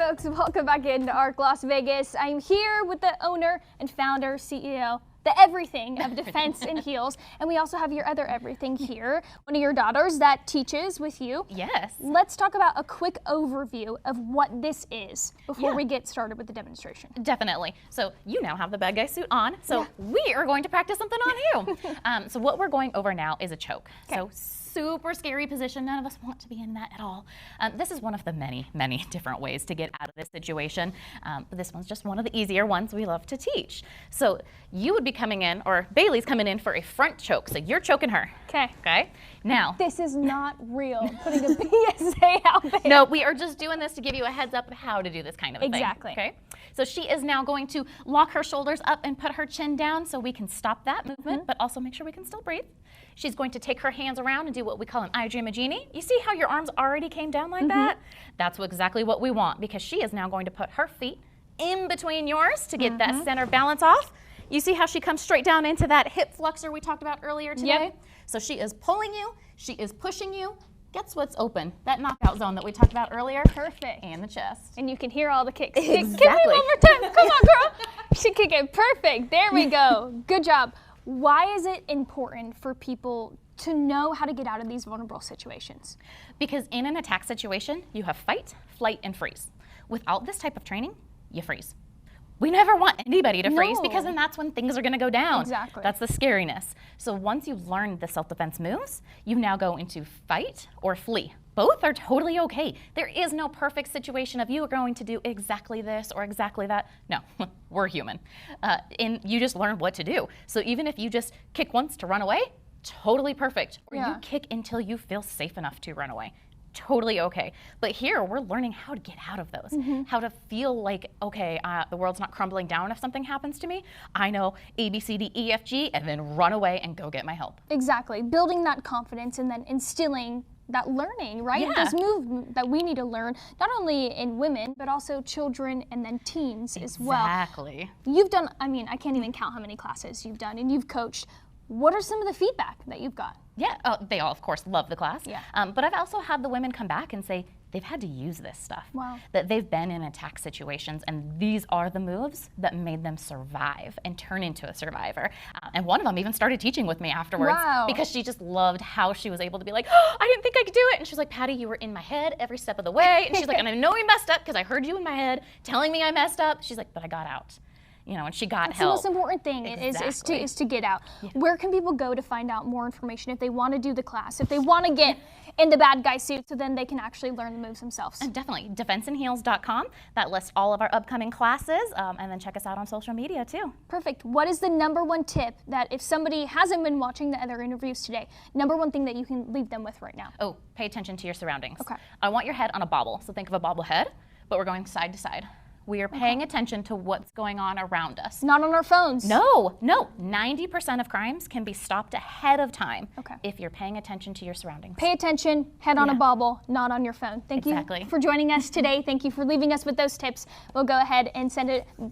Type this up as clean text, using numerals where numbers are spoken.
folks, welcome back into ARC Las Vegas. I'm here with the owner and founder, CEO, the everything of Defense and Heels. And we also have your other everything here, one of your daughters that teaches with you. Yes. Let's talk about a quick overview of what this is before we get started with the demonstration. Definitely. So you now have the bad guy suit on, so we are going to practice something on you. So what we're going over now is a choke. So super scary position. None of us want to be in that at all. This is one of the many, many different ways to get out of this situation. But this one's just one of the easier ones we love to teach. So you would be coming in, or Bailey's coming in for a front choke. So you're choking her. Okay. Okay. Now. This is not real. Putting a PSA out there. No, we are just doing this to give you a heads up of how to do this kind of a thing. Exactly. Okay. So she is now going to lock her shoulders up and put her chin down so we can stop that movement, but also make sure we can still breathe. She's going to take her hands around and do what we call an I dream a genie. You see how your arms already came down like that? That's exactly what we want, because she is now going to put her feet in between yours to get that center balance off. You see how she comes straight down into that hip flexor we talked about earlier today? Yep. So she is pulling you, she is pushing you. Guess what's open? That knockout zone that we talked about earlier. Perfect. And the chest. And you can hear all the kicks. Exactly. Give me one more time. Come on, girl. She kick it. Perfect. There we go. Good job. Why is it important for people to know how to get out of these vulnerable situations? Because in an attack situation, you have fight, flight, and freeze. Without this type of training, you freeze. We never want anybody to freeze, because then that's when things are going to go down. Exactly. That's the scariness. So once you've learned the self-defense moves, you now go into fight or flee. Both are totally okay. There is no perfect situation of you are going to do exactly this or exactly that. No, we're human. And you just learn what to do. So even if you just kick once to run away, totally perfect. Or you kick until you feel safe enough to run away. Totally okay. But here we're learning how to get out of those, how to feel like, okay, the world's not crumbling down if something happens to me. I know A, B, C, D, E, F, G, and then run away and go get my help. Exactly. Building that confidence and then instilling that learning, right? Yeah. This move that we need to learn, not only in women, but also children and then teens as well. Exactly. You've done, I mean, I can't even count how many classes you've done and you've coached. What are some of the feedback that you've got? Yeah, they all, of course, love the class. Yeah. But I've also had the women come back and say they've had to use this stuff. Wow. That they've been in attack situations, and these are the moves that made them survive and turn into a survivor. And one of them even started teaching with me afterwards. Wow. Because she just loved how she was able to be like, oh, I didn't think I could do it. And she's like, Patty, you were in my head every step of the way. And she's like, and I know we messed up because I heard you in my head telling me I messed up. She's like, but I got out. You know, and she got That's help. the most important thing is to get out. Yeah. Where can people go to find out more information if they want to do the class, if they want to get in the bad guy suit so then they can actually learn the moves themselves? And definitely, defenseandheels.com. That lists all of our upcoming classes, and then check us out on social media too. Perfect. What is the #1 tip that if somebody hasn't been watching the other interviews today, #1 thing that you can leave them with right now? Oh, pay attention to your surroundings. Okay. I want your head on a bobble. So think of a bobblehead, but we're going side to side. We are paying attention to what's going on around us. Not on our phones. No. 90% of crimes can be stopped ahead of time if you're paying attention to your surroundings. Pay attention, head on a bobble, not on your phone. Thank you for joining us today. Thank you for leaving us with those tips. We'll go ahead and send it back.